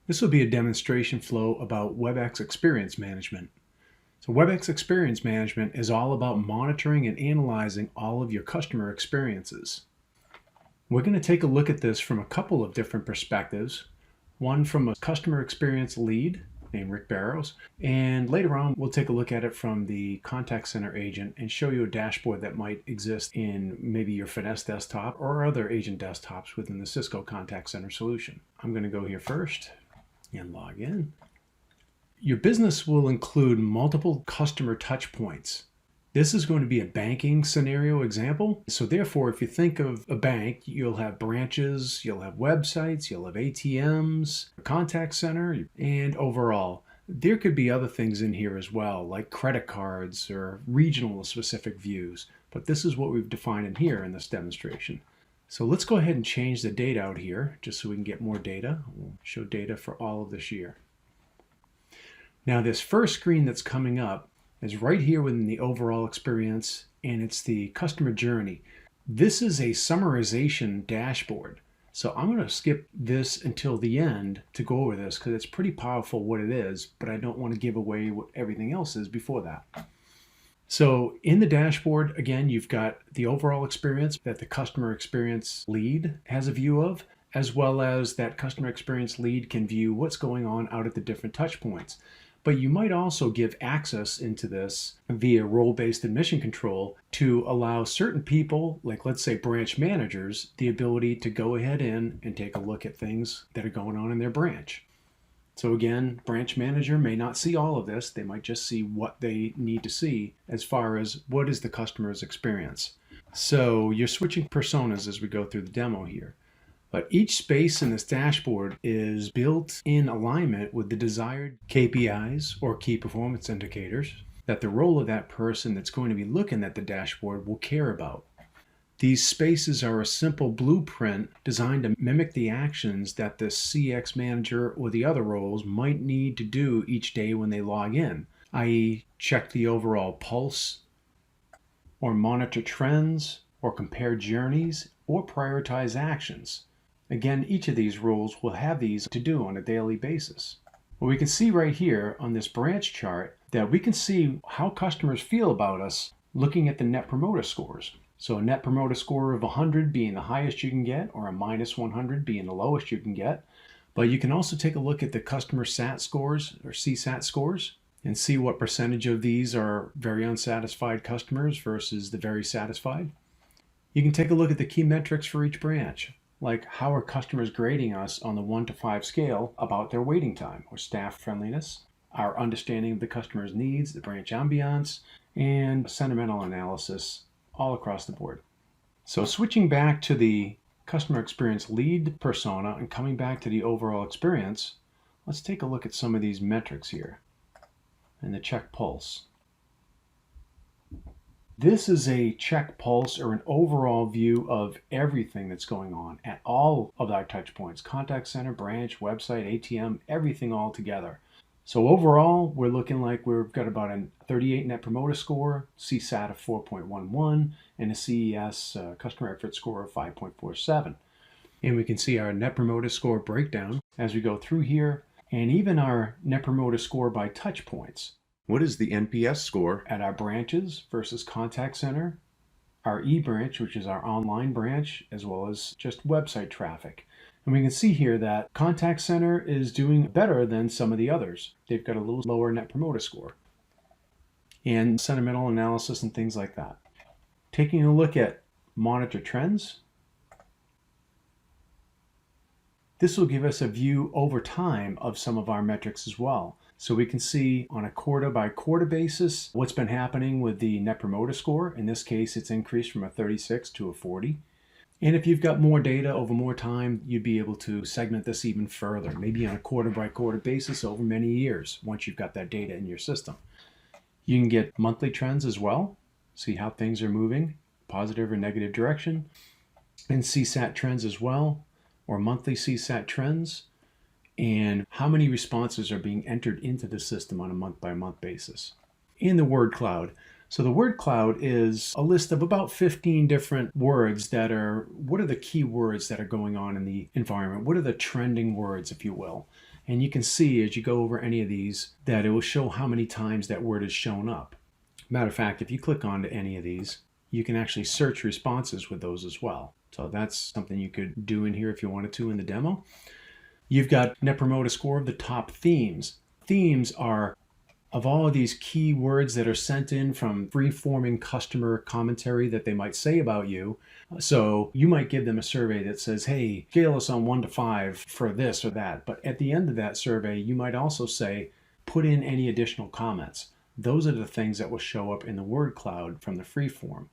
This will be a demonstration flow about Webex Experience Management. So Webex Experience Management is all about monitoring and analyzing all of your customer experiences. We're going to take a look at this from a couple of different perspectives. One from a customer experience lead named Rick Barrows, and later on we'll take a look at it from the contact center agent and show you a dashboard that might exist in maybe your Finesse desktop or other agent desktops within the Cisco contact center solution. I'm going to go here first and log in. Your business will include multiple customer touch points. This is going to be a banking scenario example. So therefore, if you think of a bank, you'll have branches, you'll have websites, you'll have ATMs, a contact center, and overall, there could be other things in here as well, like credit cards or regional specific views. But this is what we've defined in here in this demonstration. So let's go ahead and change the date out here just so we can get more data. We'll show data for all of this year. Now this first screen that's coming up is right here within the overall experience, and it's the customer journey. This is a summarization dashboard. So I'm going to skip this until the end to go over this because it's pretty powerful what it is, but I don't want to give away what everything else is before that. So in the dashboard, again, you've got the overall experience that the customer experience lead has a view of, as well as that customer experience lead can view what's going on out at the different touch points. But you might also give access into this via role-based admission control to allow certain people, like let's say branch managers, the ability to go ahead in and take a look at things that are going on in their branch. So again, branch manager may not see all of this. They might just see what they need to see as far as what is the customer's experience. So you're switching personas as we go through the demo here. But each space in this dashboard is built in alignment with the desired KPIs or key performance indicators that the role of that person that's going to be looking at the dashboard will care about. These spaces are a simple blueprint designed to mimic the actions that the CX manager or the other roles might need to do each day when they log in, i.e. check the overall pulse, or monitor trends, or compare journeys, or prioritize actions. Again, each of these roles will have these to do on a daily basis. Well, we can see right here on this branch chart that we can see how customers feel about us looking at the Net Promoter Scores. So a Net Promoter Score of 100 being the highest you can get, or a minus 100 being the lowest you can get. But you can also take a look at the customer SAT scores, or CSAT scores, and see what percentage of these are very unsatisfied customers versus the very satisfied. You can take a look at the key metrics for each branch, like how are customers grading us on the 1 to 5 scale about their waiting time or staff friendliness, our understanding of the customer's needs, the branch ambiance, and sentimental analysis all across the board. So switching back to the customer experience lead persona and coming back to the overall experience, let's take a look at some of these metrics here and the check pulse. This is a check pulse or an overall view of everything that's going on at all of our touch points, contact center, branch, website, ATM, everything all together. So overall, we're looking like we've got about a 38 Net Promoter Score, CSAT of 4.11, and a CES customer effort score of 5.47. And we can see our Net Promoter Score breakdown as we go through here, and even our Net Promoter Score by touch points. What is the NPS score at our branches versus contact center, our e-branch, which is our online branch, as well as just website traffic. And we can see here that contact center is doing better than some of the others. They've got a little lower Net Promoter Score. And sentimental analysis and things like that. Taking a look at monitor trends. This will give us a view over time of some of our metrics as well. So we can see on a quarter by quarter basis what's been happening with the Net Promoter Score. In this case, it's increased from a 36 to a 40. And if you've got more data over more time, you'd be able to segment this even further, maybe on a quarter by quarter basis over many years once you've got that data in your system. You can get monthly trends as well, see how things are moving, positive or negative direction, and CSAT trends as well, or monthly CSAT trends, and how many responses are being entered into the system on a month-by-month basis. In the word cloud. So the word cloud is a list of about 15 different words that are, what are the key words that are going on in the environment? What are the trending words, if you will? And you can see as you go over any of these that it will show how many times that word has shown up. Matter of fact, if you click onto any of these, you can actually search responses with those as well. So that's something you could do in here if you wanted to in the demo. You've got Net Promoter Score of the top themes. Themes are of all of these key words that are sent in from free-forming customer commentary that they might say about you. So you might give them a survey that says, hey, scale us on 1 to 5 for this or that. But at the end of that survey, you might also say, put in any additional comments. Those are the things that will show up in the word cloud from the freeform.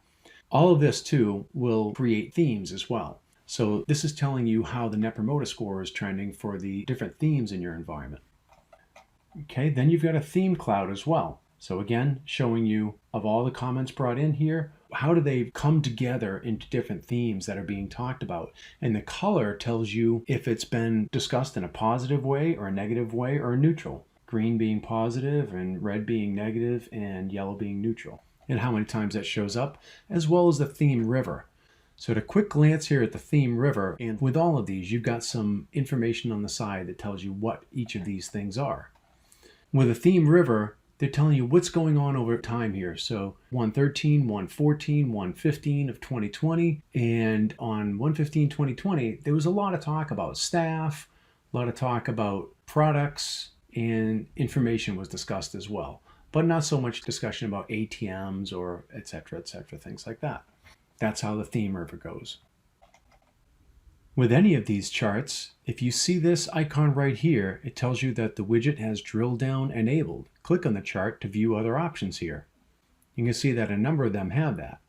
All of this too will create themes as well. So this is telling you how the Net Promoter Score is trending for the different themes in your environment. Okay, then you've got a theme cloud as well. So again, showing you of all the comments brought in here, how do they come together into different themes that are being talked about? And the color tells you if it's been discussed in a positive way or a negative way or neutral. Green being positive and red being negative and yellow being neutral. And how many times that shows up, as well as the theme river. So at a quick glance here at the theme river, and with all of these, you've got some information on the side that tells you what each of these things are. With a theme river, they're telling you what's going on over time here. So 113, 114, 115 of 2020, and on 115-2020, there was a lot of talk about staff, a lot of talk about products, and information was discussed as well. But not so much discussion about ATMs or et cetera, things like that. That's how the theme river goes. With any of these charts, if you see this icon right here, it tells you that the widget has drill down enabled. Click on the chart to view other options here. You can see that a number of them have that.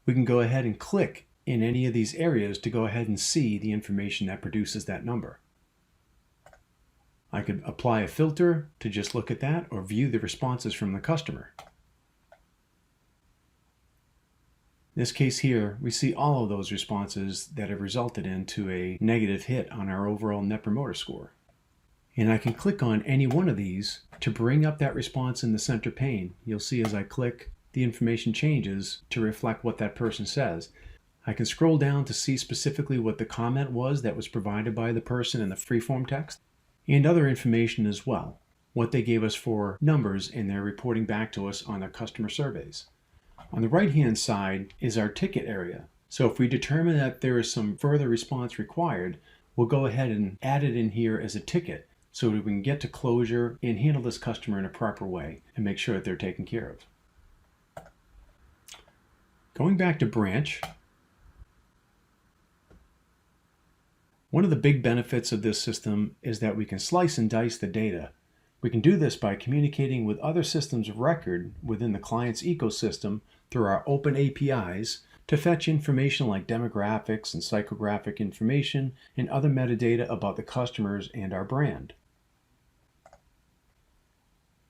We can go ahead and click in any of these areas to go ahead and see the information that produces that number. I could apply a filter to just look at that or view the responses from the customer. In this case here, we see all of those responses that have resulted into a negative hit on our overall Net Promoter Score. And I can click on any one of these to bring up that response in the center pane. You'll see as I click, the information changes to reflect what that person says. I can scroll down to see specifically what the comment was that was provided by the person in the freeform text, and other information as well, what they gave us for numbers in their reporting back to us on their customer surveys. On the right-hand side is our ticket area. So if we determine that there is some further response required, we'll go ahead and add it in here as a ticket so that we can get to closure and handle this customer in a proper way and make sure that they're taken care of. Going back to branch, one of the big benefits of this system is that we can slice and dice the data. We can do this by communicating with other systems of record within the client's ecosystem through our open APIs to fetch information like demographics and psychographic information and other metadata about the customers and our brand.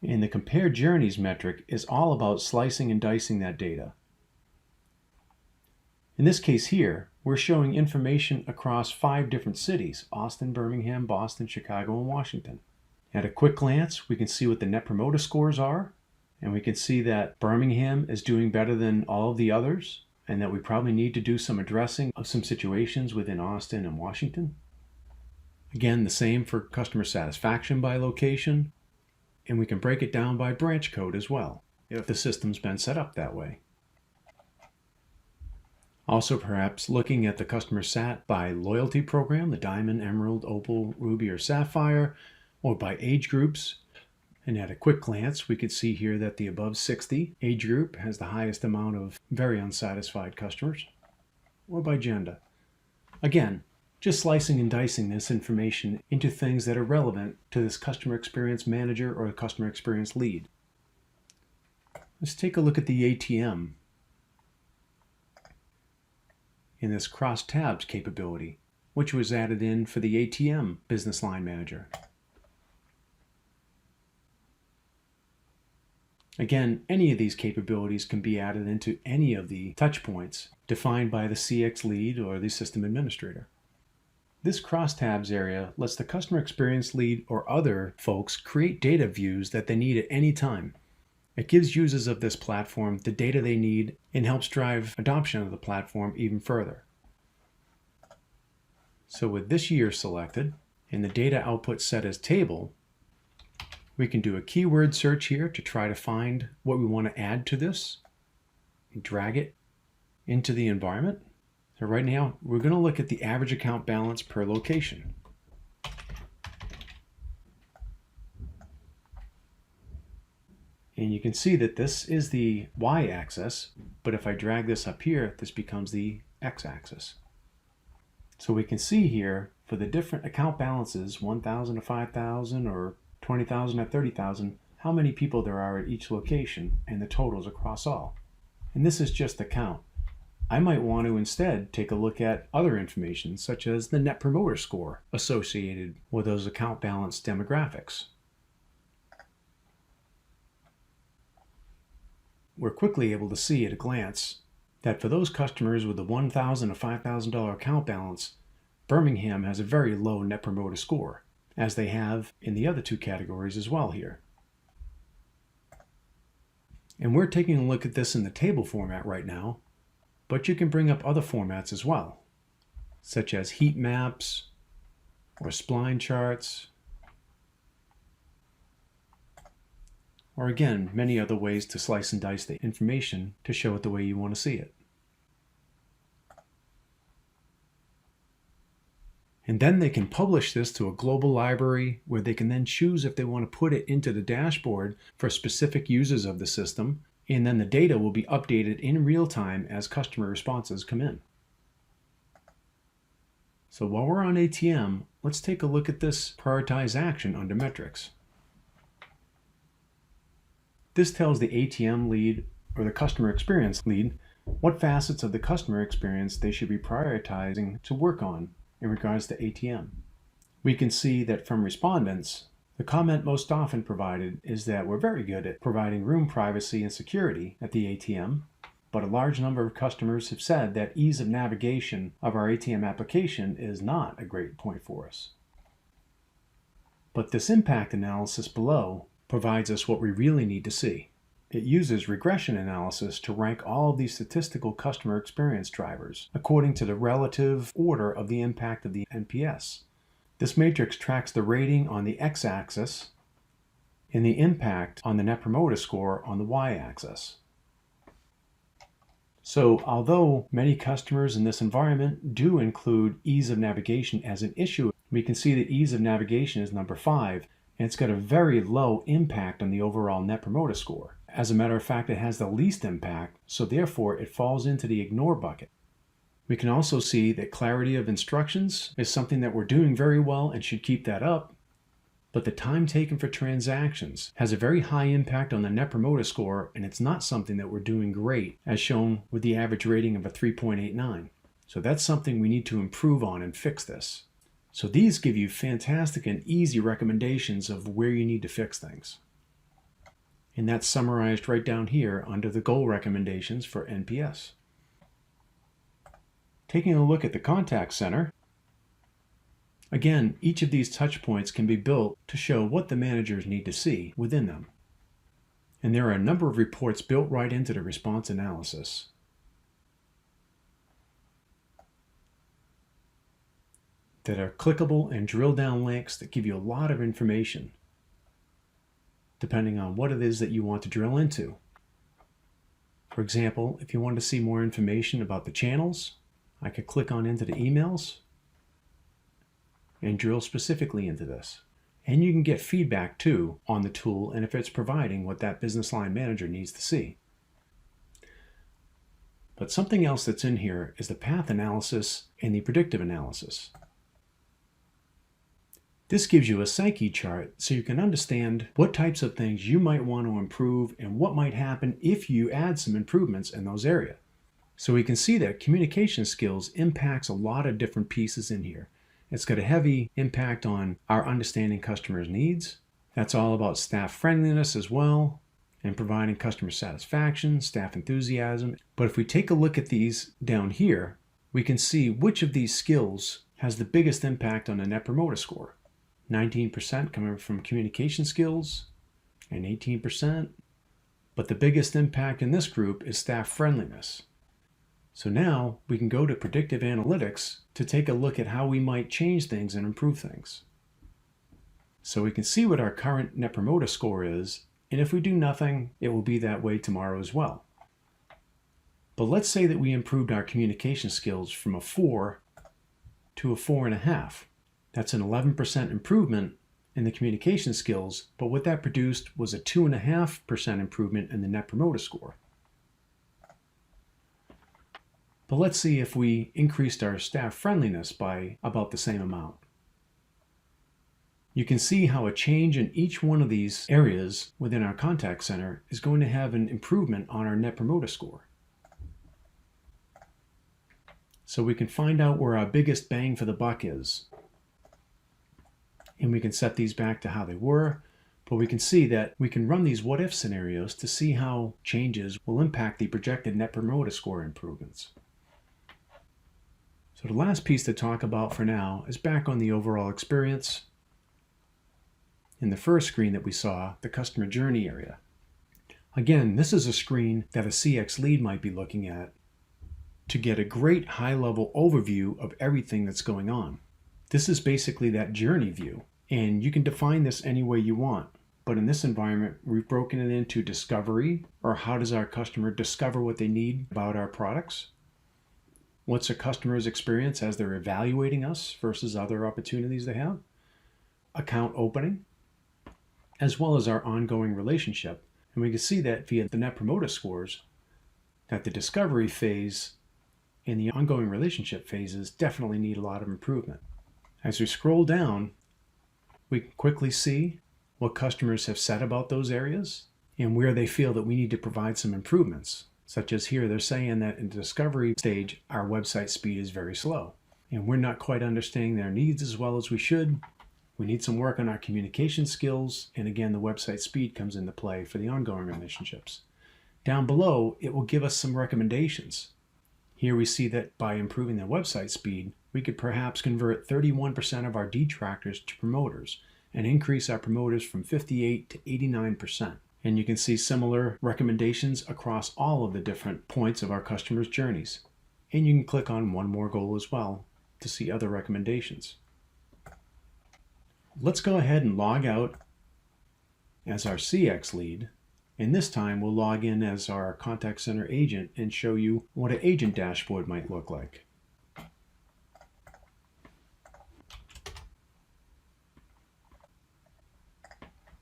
And the Compare Journeys metric is all about slicing and dicing that data. In this case here, we're showing information across 5 different cities: Austin, Birmingham, Boston, Chicago, and Washington. At a quick glance, we can see what the Net Promoter Scores are, and we can see that Birmingham is doing better than all of the others, and that we probably need to do some addressing of some situations within Austin and Washington. Again, the same for customer satisfaction by location, and we can break it down by branch code as well, if the system's been set up that way. Also, perhaps looking at the customer sat by loyalty program, the Diamond, Emerald, Opal, Ruby, or Sapphire, or by age groups. And at a quick glance, we could see here that the above 60 age group has the highest amount of very unsatisfied customers, or by gender. Again, just slicing and dicing this information into things that are relevant to this customer experience manager or customer experience lead. Let's take a look at the ATM in this cross tabs capability, which was added in for the ATM business line manager. Again, any of these capabilities can be added into any of the touch points defined by the CX lead or the system administrator. This crosstabs area lets the customer experience lead or other folks create data views that they need at any time. It gives users of this platform the data they need and helps drive adoption of the platform even further. So with this year selected, in the data output set as table, we can do a keyword search here to try to find what we want to add to this and drag it into the environment. So right now, we're going to look at the average account balance per location. And you can see that this is the y-axis, but if I drag this up here, this becomes the x-axis. So we can see here for the different account balances, 1,000 to 5,000 or 20,000 to 30,000, how many people there are at each location and the totals across all. And this is just the count. I might want to instead take a look at other information such as the Net Promoter Score associated with those account balance demographics. We're quickly able to see at a glance that for those customers with the $1,000 to $5,000 account balance, Birmingham has a very low Net Promoter Score, as they have in the other two categories as well here. And we're taking a look at this in the table format right now, but you can bring up other formats as well, such as heat maps or spline charts, or again, many other ways to slice and dice the information to show it the way you want to see it. And then they can publish this to a global library where they can then choose if they want to put it into the dashboard for specific users of the system, and then the data will be updated in real time as customer responses come in. So while we're on ATM, let's take a look at this prioritize action under metrics. This tells the ATM lead or the customer experience lead what facets of the customer experience they should be prioritizing to work on in regards to ATM. We can see that from respondents, the comment most often provided is that we're very good at providing room privacy and security at the ATM, but a large number of customers have said that ease of navigation of our ATM application is not a great point for us. But this impact analysis below provides us what we really need to see. It uses regression analysis to rank all of these statistical customer experience drivers according to the relative order of the impact of the NPS. This matrix tracks the rating on the x-axis and the impact on the Net Promoter Score on the y-axis. So although many customers in this environment do include ease of navigation as an issue, we can see that ease of navigation is number 5, and it's got a very low impact on the overall Net Promoter Score. As a matter of fact, it has the least impact, so therefore it falls into the ignore bucket. We can also see that clarity of instructions is something that we're doing very well and should keep that up, but the time taken for transactions has a very high impact on the Net Promoter Score, and it's not something that we're doing great, as shown with the average rating of a 3.89. So that's something we need to improve on and fix this. So these give you fantastic and easy recommendations of where you need to fix things. And that's summarized right down here under the goal recommendations for NPS. Taking a look at the contact center, again, each of these touch points can be built to show what the managers need to see within them. And there are a number of reports built right into the response analysis. That are clickable and drill down links that give you a lot of information depending on what it is that you want to drill into. For example, if you want to see more information about the channels, I could click on into the emails and drill specifically into this. And you can get feedback too on the tool and if it's providing what that business line manager needs to see. But something else that's in here is the path analysis and the predictive analysis. This gives you a psyche chart so you can understand what types of things you might want to improve and what might happen if you add some improvements in those areas. So we can see that communication skills impacts a lot of different pieces in here. It's got a heavy impact on our understanding customers' needs. That's all about staff friendliness as well, and providing customer satisfaction, staff enthusiasm. But if we take a look at these down here, we can see which of these skills has the biggest impact on the Net Promoter Score. 19% coming from communication skills and 18%. But the biggest impact in this group is staff friendliness. So now we can go to predictive analytics to take a look at how we might change things and improve things. So we can see what our current Net Promoter Score is, and if we do nothing, it will be that way tomorrow as well. But let's say that we improved our communication skills from a 4 to a 4.5. That's an 11% improvement in the communication skills, but what that produced was a 2.5% improvement in the Net Promoter Score. But let's see if we increased our staff friendliness by about the same amount. You can see how a change in each one of these areas within our contact center is going to have an improvement on our Net Promoter Score. So we can find out where our biggest bang for the buck is. And we can set these back to how they were, but we can see that we can run these what-if scenarios to see how changes will impact the projected Net Promoter Score improvements. So the last piece to talk about for now is back on the overall experience. In the first screen that we saw, the customer journey area. Again, this is a screen that a CX lead might be looking at to get a great high-level overview of everything that's going on. This is basically that journey view, and you can define this any way you want. But in this environment, we've broken it into discovery, or how does our customer discover what they need about our products? What's a customer's experience as they're evaluating us versus other opportunities they have? Account opening, as well as our ongoing relationship. And we can see that via the Net Promoter Scores, that the discovery phase and the ongoing relationship phases definitely need a lot of improvement. As we scroll down, we can quickly see what customers have said about those areas and where they feel that we need to provide some improvements. Such as here, they're saying that in the discovery stage, our website speed is very slow, and we're not quite understanding their needs as well as we should. We need some work on our communication skills, and again, the website speed comes into play for the ongoing relationships. Down below, it will give us some recommendations. Here we see that by improving the website speed, we could perhaps convert 31% of our detractors to promoters and increase our promoters from 58 to 89%. And you can see similar recommendations across all of the different points of our customers' journeys. And you can click on one more goal as well to see other recommendations. Let's go ahead and log out as our CX lead. And this time we'll log in as our contact center agent and show you what an agent dashboard might look like.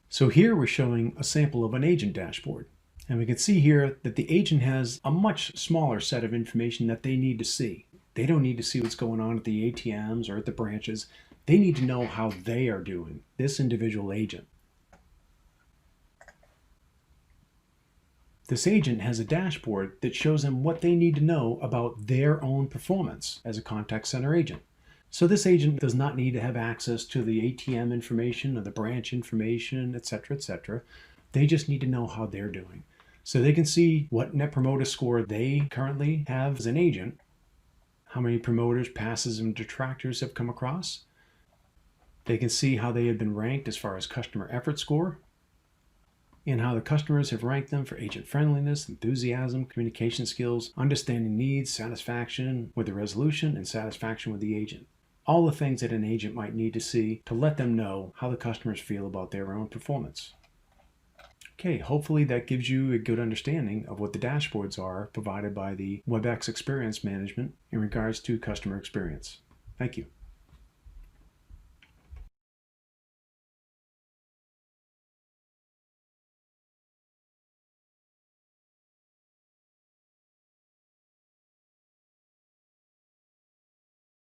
So here we're showing a sample of an agent dashboard. And we can see here that the agent has a much smaller set of information that they need to see. They don't need to see what's going on at the ATMs or at the branches. They need to know how they are doing, this individual agent. This agent has a dashboard that shows them what they need to know about their own performance as a contact center agent. So this agent does not need to have access to the ATM information or the branch information, etc., etc. They just need to know how they're doing. So they can see what Net Promoter Score they currently have as an agent, how many promoters, passes, and detractors have come across. They can see how they have been ranked as far as customer effort score, and how the customers have ranked them for agent friendliness, enthusiasm, communication skills, understanding needs, satisfaction with the resolution, and satisfaction with the agent. All the things that an agent might need to see to let them know how the customers feel about their own performance. Okay, hopefully that gives you a good understanding of what the dashboards are provided by the Webex Experience Management in regards to customer experience. Thank you.